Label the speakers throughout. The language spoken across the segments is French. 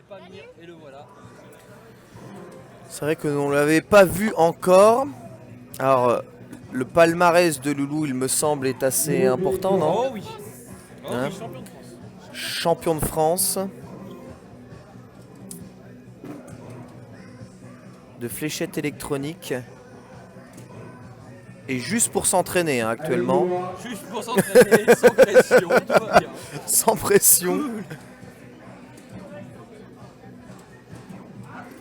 Speaker 1: pas venir et le voilà.
Speaker 2: C'est vrai que l'on ne l'avait pas vu encore. Alors, le palmarès de Loulou, il me semble, est assez important, non?
Speaker 1: Oh oui. Oh
Speaker 2: Hein?
Speaker 1: oui, champion de France.
Speaker 2: Champion de France. De fléchettes électroniques. Et juste pour s'entraîner hein, actuellement.
Speaker 1: Juste pour s'entraîner, sans pression, tout va bien.
Speaker 2: Sans pression.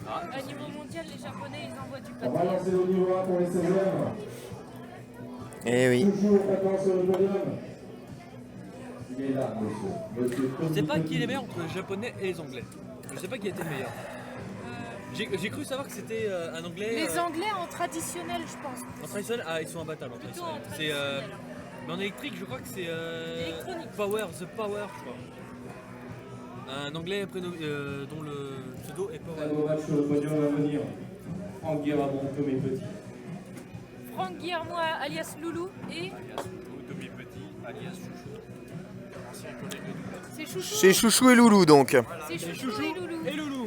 Speaker 3: À niveau mondial, les Japonais, ils envoient du
Speaker 4: On va
Speaker 3: pâté.
Speaker 4: lancer le niveau 1 pour les 16e.
Speaker 2: Eh oui.
Speaker 4: Toujours maintenant sur le podium. Il est là, monsieur. Monsieur
Speaker 1: Je sais pas qui est le meilleur entre les japonais et les anglais. Je sais pas qui était le meilleur. J'ai cru savoir que c'était un anglais.
Speaker 3: Les Anglais en traditionnel, je pense.
Speaker 1: En traditionnel, ah ils sont imbattables en
Speaker 3: Plutôt
Speaker 1: traditionnel.
Speaker 3: en
Speaker 1: C'est
Speaker 3: traditionnel.
Speaker 1: mais en électrique, je crois que c'est
Speaker 3: Électronique.
Speaker 1: The Power, je crois. Un anglais dont le pseudo est
Speaker 4: Très
Speaker 1: Power.
Speaker 4: beau match sur le podium à venir. Franck Guéramon, comme les petits.
Speaker 3: Franck Guillermo alias Loulou et
Speaker 1: Tommy Petit, alias Chouchou. Ancien collègue de Douglas.
Speaker 3: c'est Chouchou.
Speaker 2: C'est Chouchou et Loulou donc.
Speaker 3: C'est Chouchou et Loulou.
Speaker 1: Et Loulou.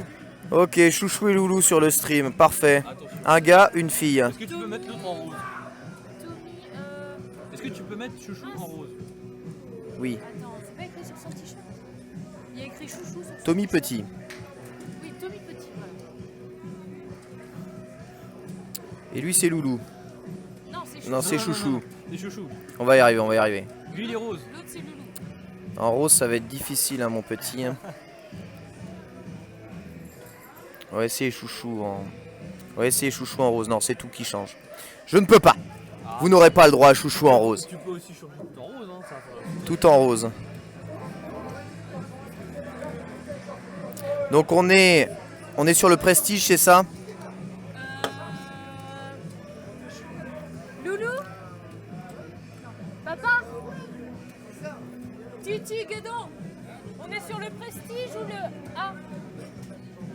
Speaker 2: Ok, Chouchou et Loulou sur le stream. Parfait.
Speaker 1: Attention.
Speaker 2: Un gars, une fille.
Speaker 1: Est-ce que tu peux mettre l'autre en rose?
Speaker 3: Tommy,
Speaker 1: Est-ce que tu peux mettre Chouchou en rose?
Speaker 2: Oui.
Speaker 3: attends, c'est pas écrit sur son t-shirt. Il y a écrit Chouchou sur son
Speaker 2: Tommy
Speaker 3: t-shirt.
Speaker 2: Petit.
Speaker 3: Oui, Tommy Petit, voilà.
Speaker 2: Et lui c'est Loulou.
Speaker 3: Non, c'est Chouchou.
Speaker 2: Non, c'est Chouchou.
Speaker 1: C'est Chouchou.
Speaker 2: On va y arriver, on va y arriver.
Speaker 1: Lui il est rose.
Speaker 3: L'autre, c'est Loulou.
Speaker 2: En rose, ça va être difficile, hein, mon petit. On va essayer Chouchou en... On va essayer Chouchou en rose. Non, c'est tout qui change. Je ne peux pas. Vous n'aurez pas le droit à Chouchou en rose.
Speaker 1: Tu peux aussi changer tout en rose, hein, ça.
Speaker 2: Tout en rose. Donc on est sur le prestige, c'est ça?
Speaker 3: Loulou. Papa. Titi, Guédon. On est sur le prestige ou le A?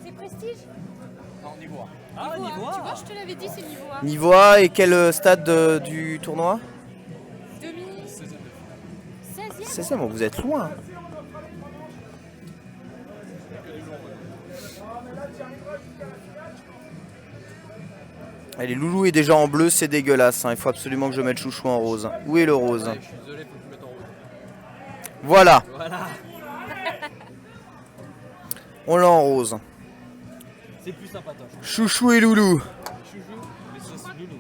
Speaker 3: C'est prestige?
Speaker 1: Non, niveau 1. Ah,
Speaker 3: Niveau A.
Speaker 1: niveau 1.
Speaker 3: Tu vois, je te l'avais dit, c'est niveau A.
Speaker 2: Niveau A et quel stade du tournoi?
Speaker 3: Demi. 16e.
Speaker 2: C'est ça, bon, vous êtes loin. Allez, Loulou est déjà en bleu, c'est dégueulasse. Hein. Il faut absolument que je mette Chouchou en rose. Où est le rose?
Speaker 1: Ouais, je suis désolé, faut que tu mettes en rose.
Speaker 2: Voilà,
Speaker 1: Voilà.
Speaker 2: on l'a en rose.
Speaker 1: C'est plus sympatoche.
Speaker 2: Chouchou et Loulou.
Speaker 1: Chouchou, mais ça c'est Loulou.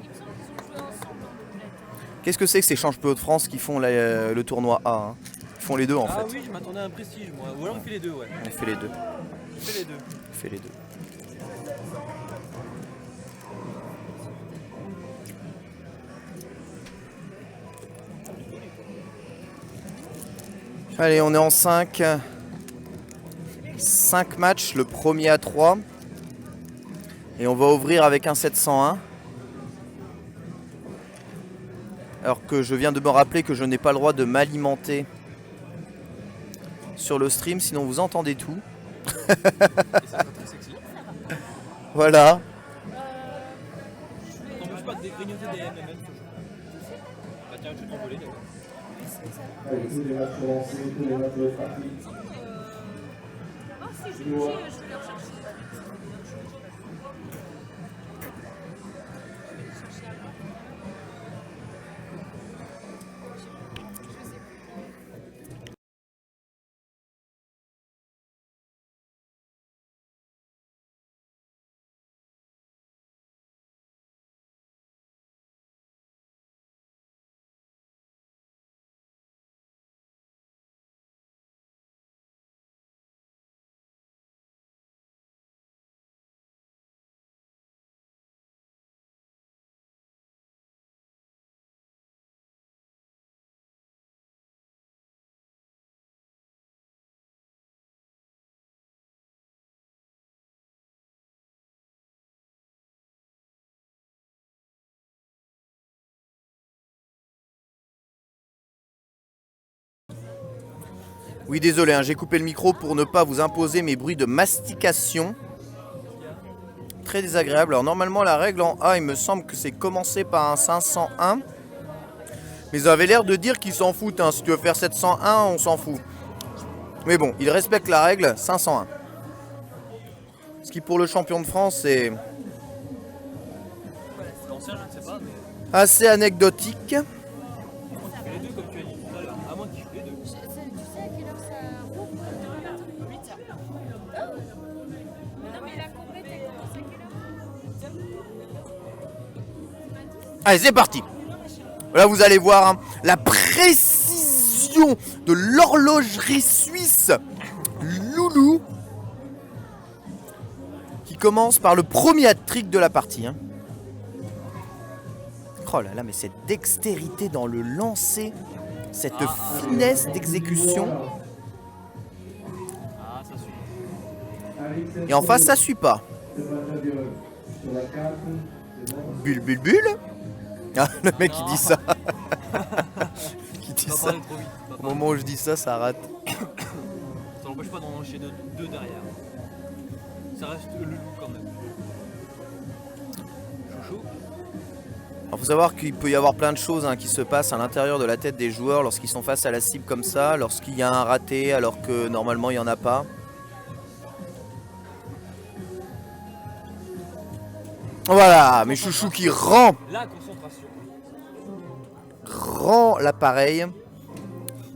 Speaker 2: Qu'est-ce que c'est que ces Change-Peu de France qui font le tournoi A hein? Ils font les deux en
Speaker 1: Ah
Speaker 2: fait.
Speaker 1: oui, je m'attendais à un prestige moi. Ou alors on fait les deux, ouais.
Speaker 2: On fait les deux.
Speaker 1: On fait les deux.
Speaker 2: On fait les deux. Allez, on est en 5. 5 matchs, le premier à 3. Et on va ouvrir avec un 701. Alors que je viens de me rappeler que je n'ai pas le droit de m'alimenter sur le stream, sinon vous entendez tout.
Speaker 1: Et ça sera très sexy.
Speaker 2: Voilà.
Speaker 1: T'empêches pas de dégrignoter des MMM ce jour. Bah tiens, je vais t'envoler d'ailleurs.
Speaker 4: Allez, tous les matchs sont lancés, tous les matchs doivent être partis.
Speaker 3: Oh, si, je vais le rechercher.
Speaker 2: Oui, désolé, hein, j'ai coupé le micro pour ne pas vous imposer mes bruits de mastication. Très désagréable. Alors normalement la règle en A, il me semble que c'est commencer par un 501. Mais ils avaient l'air de dire qu'ils s'en foutent. Hein. Si tu veux faire 701, on s'en fout. Mais bon, ils respectent la règle 501. Ce qui pour le champion de France est
Speaker 1: C'est ancien, je ne sais pas, mais.
Speaker 2: assez anecdotique.
Speaker 1: À moins qu'il fait les deux, comme tu as dit tout à l'heure. À moins qu'il fait les deux.
Speaker 3: Tu sais à quelle heure ça rouvre demain matin? 8 heures. Oh. Non mais la compète elle commence à quelle heure?
Speaker 2: Allez, c'est parti. Là, vous allez voir hein, la précision de l'horlogerie suisse Loulou qui commence par le premier hat-trick de la partie. Hein. Oh là là, mais cette dextérité dans le lancer, cette finesse d'exécution.
Speaker 1: Ah, ça suit.
Speaker 2: Et en face, ça suit pas.
Speaker 4: Sur la 4, c'est bon.
Speaker 2: Bulle, bulle, bulle. Ah, le mec qui dit ça. Qui dit
Speaker 1: Pas
Speaker 2: ça.
Speaker 1: parler trop vite. Pas
Speaker 2: Au
Speaker 1: parler.
Speaker 2: moment où je dis ça, ça rate.
Speaker 1: Ça n'empêche pas d'en enchaîner deux derrière. Ça reste le loup quand même. Chouchou.
Speaker 2: Il faut savoir qu'il peut y avoir plein de choses hein, qui se passent à l'intérieur de la tête des joueurs lorsqu'ils sont face à la cible comme ça, lorsqu'il y a un raté alors que normalement il n'y en a pas. Voilà, mais Chouchou qui rend
Speaker 1: La concentration.
Speaker 2: l'appareil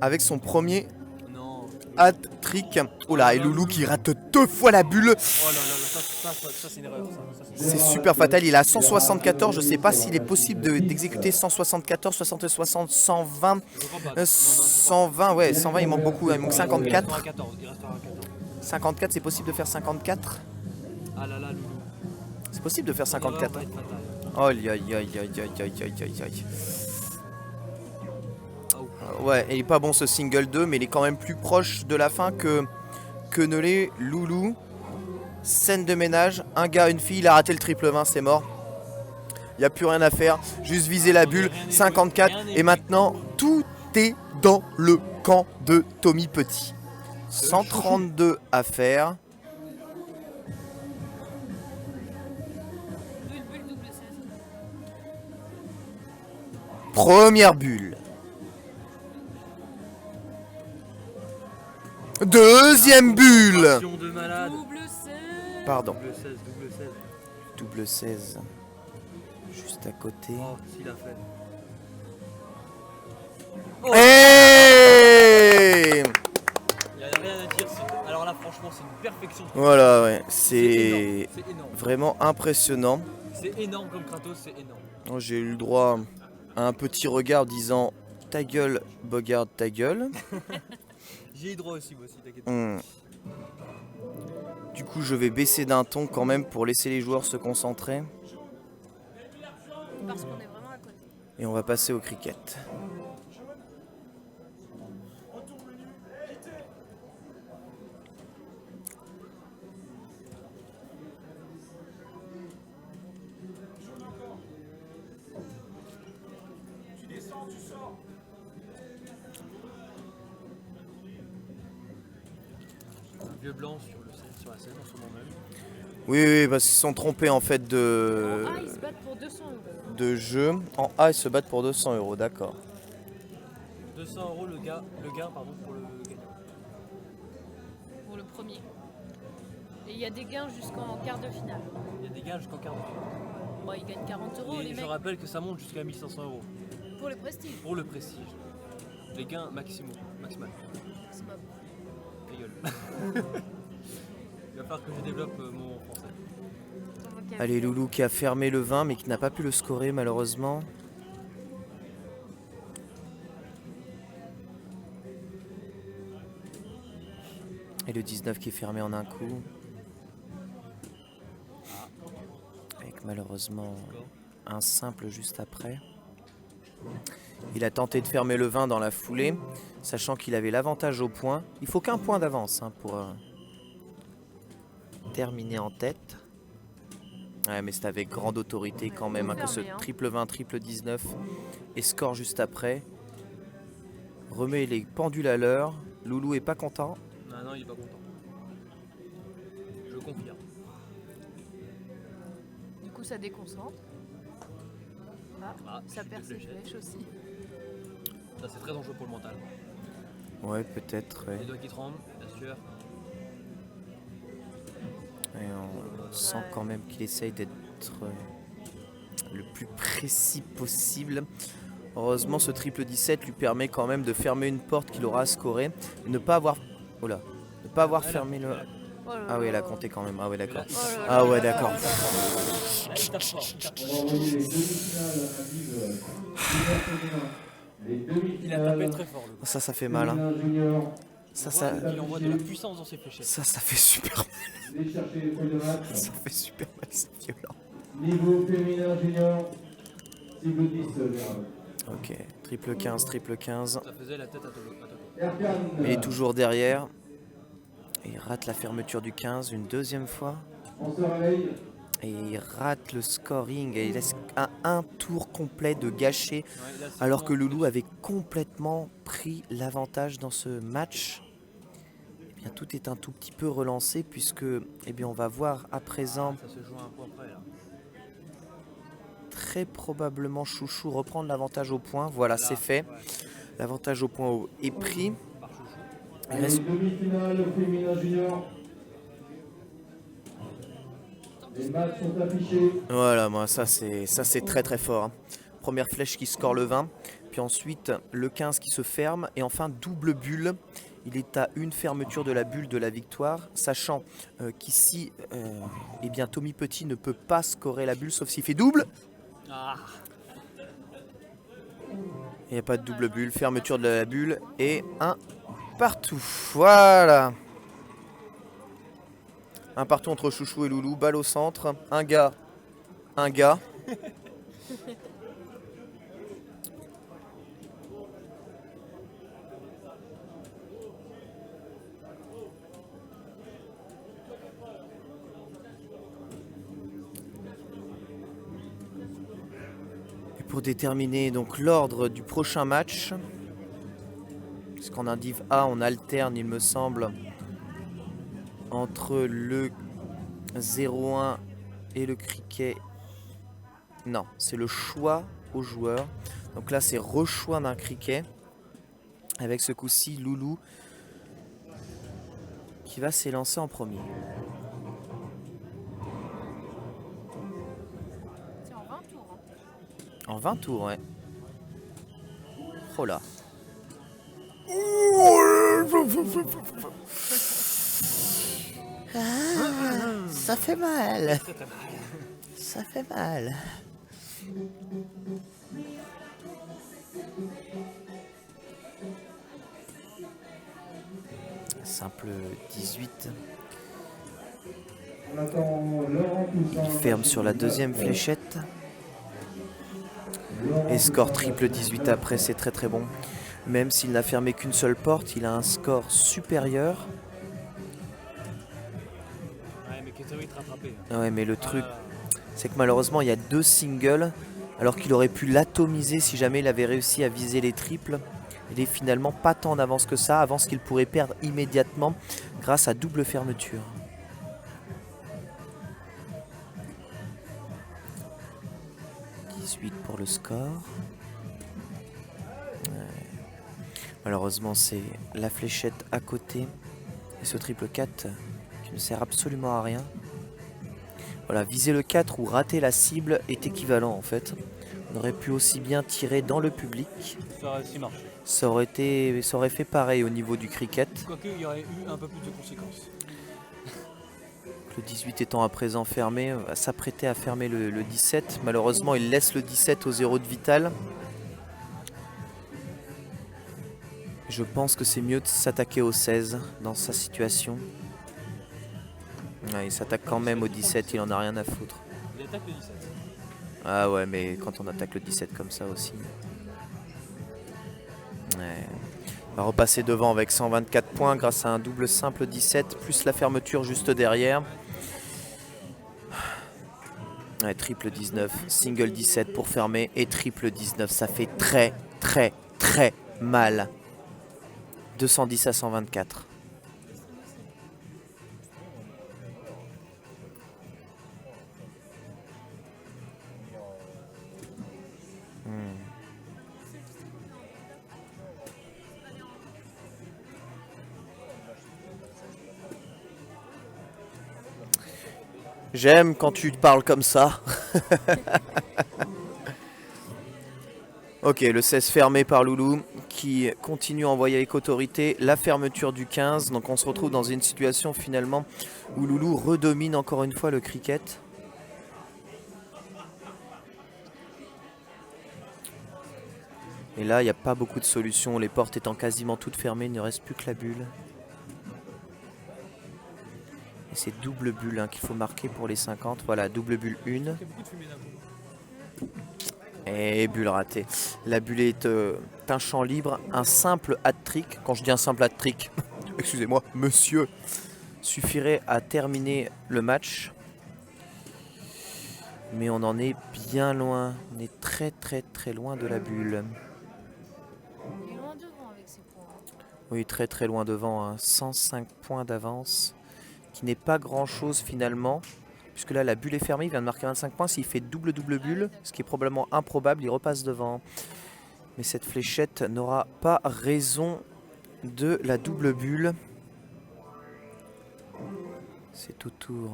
Speaker 2: avec son premier
Speaker 1: Non.
Speaker 2: hat-trick. Oula, et Loulou qui rate 2 fois la bulle.
Speaker 1: Oh là là, ça c'est une erreur. Ça,
Speaker 2: C'est super fatal, il a 174, je sais pas s'il est possible d'exécuter 174, 60, 60, 120,
Speaker 1: Je crois pas.
Speaker 2: 120, ouais, 120 il manque beaucoup, il manque
Speaker 1: Il
Speaker 2: 54.
Speaker 1: restera 14. Il restera 14.
Speaker 2: 54, c'est possible de faire 54?
Speaker 1: Ah là là, loulou.
Speaker 2: C'est possible de faire 54.
Speaker 1: L'erreur va être fatale.
Speaker 2: Oh, aïe aïe aïe aïe aïe aïe aïe aïe.
Speaker 1: Ah, ouf.
Speaker 2: Ouais, il est pas bon ce single 2, mais il est quand même plus proche de la fin que ne l'est Loulou. Scène de ménage, un gars, une fille, il a raté le triple 20, c'est mort. Il n'y a plus rien à faire, juste viser la bulle, 54, et maintenant tout est dans le camp de Tommy Petit. 132 à faire.
Speaker 3: Bulle double 16.
Speaker 2: Première bulle. Deuxième bulle.
Speaker 1: Concentration de malade.
Speaker 3: Double 16.
Speaker 2: Pardon,
Speaker 1: Double 16, double 16.
Speaker 2: double 16. Juste à côté.
Speaker 1: Oh, s'il a fait.
Speaker 2: Hey!
Speaker 1: Il n'y a rien à dire. Alors là, franchement, c'est une perfection.
Speaker 2: Voilà, ouais,
Speaker 1: C'est
Speaker 2: c'est
Speaker 1: énorme. C'est énorme.
Speaker 2: vraiment impressionnant.
Speaker 1: C'est énorme comme Kratos, c'est énorme.
Speaker 2: Oh, j'ai eu le droit à un petit regard disant ta gueule, Bogard, ta gueule.
Speaker 1: J'ai eu droit aussi, moi aussi, t'inquiète pas.
Speaker 2: Du coup, je vais baisser d'un ton quand même pour laisser les joueurs se concentrer.
Speaker 3: Parce qu'on est vraiment à côté.
Speaker 2: Et on va passer au cricket.
Speaker 1: Un vieux blanc sur la scène en ce moment même.
Speaker 2: Oui, oui, parce qu'ils se sont trompés en fait
Speaker 3: Ah, ils se battent pour 200 euros.
Speaker 2: de jeu. En A, ils se battent pour 200 €, d'accord.
Speaker 1: 200 € le gain pardon, pour le gagnant.
Speaker 3: Pour le premier. Et il y a des gains jusqu'en quart de finale.
Speaker 1: Il y a des gains jusqu'en quart de finale.
Speaker 3: Bon, ils gagnent 40 euros, les
Speaker 1: Et je
Speaker 3: mecs.
Speaker 1: rappelle que ça monte jusqu'à 1500 €
Speaker 3: Pour le prestige.
Speaker 1: pour le prestige. Les gains maximal.
Speaker 3: C'est pas bon.
Speaker 1: Ta gueule. Il va falloir que je développe mon français.
Speaker 3: Ton vocabulaire.
Speaker 2: Allez, Loulou qui a fermé le 20 mais qui n'a pas pu le scorer malheureusement. Et le 19 qui est fermé en un coup. Avec malheureusement un simple juste après. Il a tenté de fermer le 20 dans la foulée, sachant qu'il avait l'avantage au point. Il faut qu'un point d'avance hein, pour terminer en tête. Ouais, mais c'est avec grande autorité quand même hein, que ce triple 20, triple 19 et score juste après. Remet les pendules à l'heure. Loulou est pas content.
Speaker 1: Non, il est pas content. Je confirme.
Speaker 3: Du coup, ça déconcentre. Ah, ça perd ses flèches aussi.
Speaker 1: Ça, c'est très dangereux pour le mental.
Speaker 2: Ouais, peut-être. Ouais.
Speaker 1: Les doigts qui tremblent, bien sûr.
Speaker 2: Et sent quand même qu'il essaye d'être le plus précis possible. Heureusement, ce triple 17 lui permet quand même de fermer une porte qu'il aura à scorer. Et ne pas avoir... Oh là. Ne pas avoir fermé le...
Speaker 3: Oh là
Speaker 2: Ah oui, elle a
Speaker 3: là.
Speaker 2: compté quand même. Ah ouais, d'accord.
Speaker 3: Oh là là.
Speaker 2: Ah ouais, d'accord.
Speaker 1: Elle tape fort.
Speaker 4: On va envoyer les demi-finales à Vive. Junior féminin. Les
Speaker 1: Il a
Speaker 4: demi-finales.
Speaker 1: tapé très fort le coup.
Speaker 2: Ça fait mal. Hein.
Speaker 4: Féminin junior.
Speaker 2: Ça...
Speaker 1: Il envoie de la puissance dans ses fléchettes.
Speaker 2: Ça fait super mal.
Speaker 4: Venez chercher les feuilles de match.
Speaker 2: Ça fait super mal, c'est violent.
Speaker 4: Niveau féminin junior. Cible 10.
Speaker 2: Ok, triple 15, triple 15.
Speaker 1: Ça faisait la tête à Togo.
Speaker 4: Erkan.
Speaker 2: Il est toujours derrière. Et il rate la fermeture du 15 une deuxième fois.
Speaker 4: On se réveille.
Speaker 2: Et il rate le scoring. Et il laisse un tour complet de gâché.
Speaker 1: Ouais, là, c'est
Speaker 2: Alors que
Speaker 1: vraiment-
Speaker 2: Loulou avait complètement pris l'avantage dans ce match. Eh bien, tout est un tout petit peu relancé puisque eh bien, on va voir à présent
Speaker 1: Ça se joue à un point près là.
Speaker 2: très probablement Chouchou reprendre l'avantage au point. Voilà, c'est fait.
Speaker 1: Ouais,
Speaker 2: L'avantage au point est pris.
Speaker 1: par Chouchou.
Speaker 2: Il
Speaker 4: Allez,
Speaker 2: reste-
Speaker 4: demi-finale féminin junior. Les matchs sont affichés.
Speaker 2: Voilà, moi ça c'est très très fort. Hein. Première flèche qui score le 20, puis ensuite le 15 qui se ferme, et enfin double bulle. Il est à une fermeture de la bulle de la victoire, sachant qu'ici, eh bien Tommy Petit ne peut pas scorer la bulle sauf s'il fait double.
Speaker 1: Ah,
Speaker 2: Il n'y a pas de double bulle, fermeture de la bulle et un partout. Voilà. Un partout entre Chouchou et Loulou, balle au centre, un gars. Et pour déterminer donc l'ordre du prochain match, puisqu'en Indiv A on alterne il me semble entre le 0-1 et le cricket. Non, c'est le choix au joueur. Donc là c'est re-choix d'un cricket. Avec ce coup-ci Loulou qui va s'élancer en premier.
Speaker 3: C'est en 20 tours. Hein.
Speaker 2: En 20 tours, ouais. Oh là. Ah, ça fait mal. Ça fait mal. Simple 18.
Speaker 4: On attend Laurent Toussaint.
Speaker 2: Il ferme sur la deuxième fléchette. Et score triple 18 après, c'est très très bon. Même s'il n'a fermé qu'une seule porte, il a un score supérieur.
Speaker 1: ouais, mais Keteru il te rattrapé. Hein.
Speaker 2: Ouais, mais le truc,
Speaker 1: Ah,
Speaker 2: c'est que malheureusement, il y a 2 singles, alors qu'il aurait pu l'atomiser si jamais il avait réussi à viser les triples. Il est finalement pas tant en avance que ça, avance qu'il pourrait perdre immédiatement grâce à double fermeture. « 18 pour le score. Ouais. Malheureusement, c'est la fléchette à côté. Et ce triple 4 qui ne sert absolument à rien. Voilà, viser le 4 ou rater la cible est équivalent en fait. On aurait pu aussi bien tirer dans le public.
Speaker 1: ça aurait aussi marché.
Speaker 2: Ça aurait fait pareil au niveau du cricket.
Speaker 1: Quoique il y aurait eu un peu plus de conséquences.
Speaker 2: Le 18 étant à présent fermé, va s'apprêter à fermer le 17. Malheureusement, il laisse le 17 au 0 de vital. Je pense que c'est mieux de s'attaquer au 16 dans sa situation. Ouais, il s'attaque quand même au 17, il en a rien à foutre.
Speaker 1: Il attaque le 17.
Speaker 2: Ah ouais, mais quand on attaque le 17 comme ça aussi. Ouais. On va repasser devant avec 124 points grâce à un double simple 17 plus la fermeture juste derrière. Ouais, triple 19, single 17 pour fermer et triple 19, ça fait très très très mal. 210 à 124. J'aime quand tu te parles comme ça. Ok, le 16 fermé par Loulou qui continue à envoyer avec autorité la fermeture du 15. Donc on se retrouve dans une situation finalement où Loulou redomine encore une fois le cricket. Et là, il n'y a pas beaucoup de solutions. Les portes étant quasiment toutes fermées, il ne reste plus que la bulle. Et c'est double bulle hein, qu'il faut marquer pour les 50. Voilà, double bulle 1.
Speaker 1: Il y a beaucoup de fumée d'un coup.
Speaker 2: Et bulle ratée. La bulle est un champ libre, un simple hat-trick. Quand je dis un simple hat-trick, excusez-moi, monsieur, suffirait à terminer le match. Mais on en est bien loin. On est très loin de la bulle.
Speaker 3: Il est loin devant avec ses points.
Speaker 2: Oui, très loin devant. Hein. 105 points d'avance. Qui n'est pas grand-chose finalement. Puisque là, la bulle est fermée, il vient de marquer 25 points. S'il fait double bulle, ce qui est probablement improbable, il repasse devant. Mais cette fléchette n'aura pas raison de la double bulle. C'est autour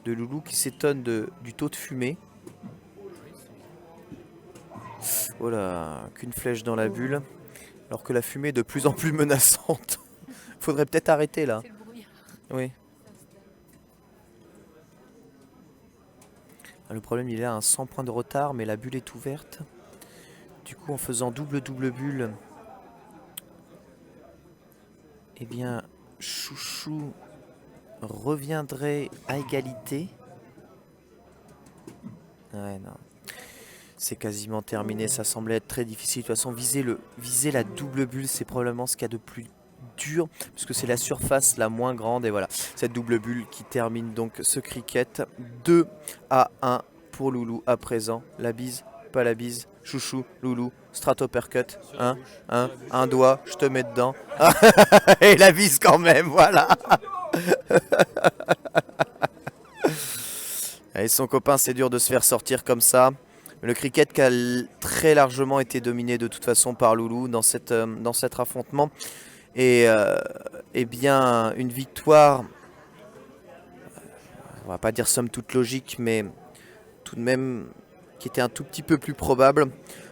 Speaker 2: de Loulou qui s'étonne du taux de fumée. Voilà, qu'une flèche dans la bulle. Alors que la fumée est de plus en plus menaçante. Faudrait peut-être arrêter là.
Speaker 3: C'est le brouillard.
Speaker 2: Oui. Le problème il est à 100 points de retard mais la bulle est ouverte. Du coup en faisant double bulle, eh bien Chouchou reviendrait à égalité. Ouais non. C'est quasiment terminé, ça semblait être très difficile. De toute façon viser la double bulle c'est probablement ce qu'il y a de plus dur puisque c'est la surface la moins grande et voilà cette double bulle qui termine donc ce cricket 2-1 pour Loulou à présent. La bise, pas la bise, Chouchou, Loulou, Stratopercut, un doigt, je te mets dedans et la bise quand même, voilà. Et son copain c'est dur de se faire sortir comme ça. Le cricket qui a très largement été dominé de toute façon par Loulou dans cet affrontement. Et bien une victoire, on va pas dire somme toute logique, mais tout de même qui était un tout petit peu plus probable.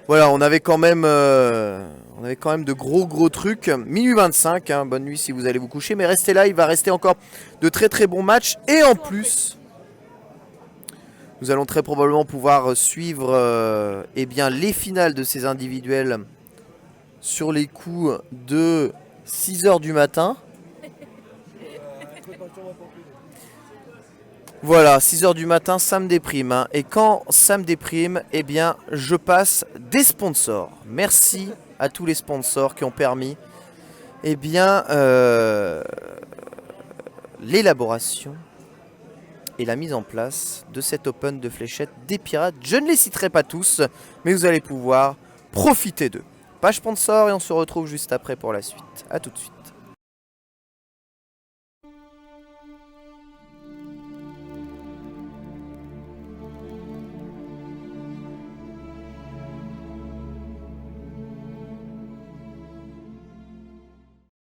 Speaker 2: Voilà, on avait quand même de gros trucs. Minuit 25, hein, bonne nuit si vous allez vous coucher, mais restez là, il va rester encore de très bons matchs. Et en plus, nous allons très probablement pouvoir suivre eh bien, les finales de ces individuels sur les coups de 6 h du matin. Voilà, 6 h du matin, ça me déprime. Hein. Et quand ça me déprime, eh bien, je passe des sponsors. Merci à tous les sponsors qui ont permis eh bien, l'élaboration et la mise en place de cet Open de fléchettes des pirates. Je ne les citerai pas tous, mais vous allez pouvoir profiter d'eux. Page sponsor et on se retrouve juste après pour la suite. A tout de suite.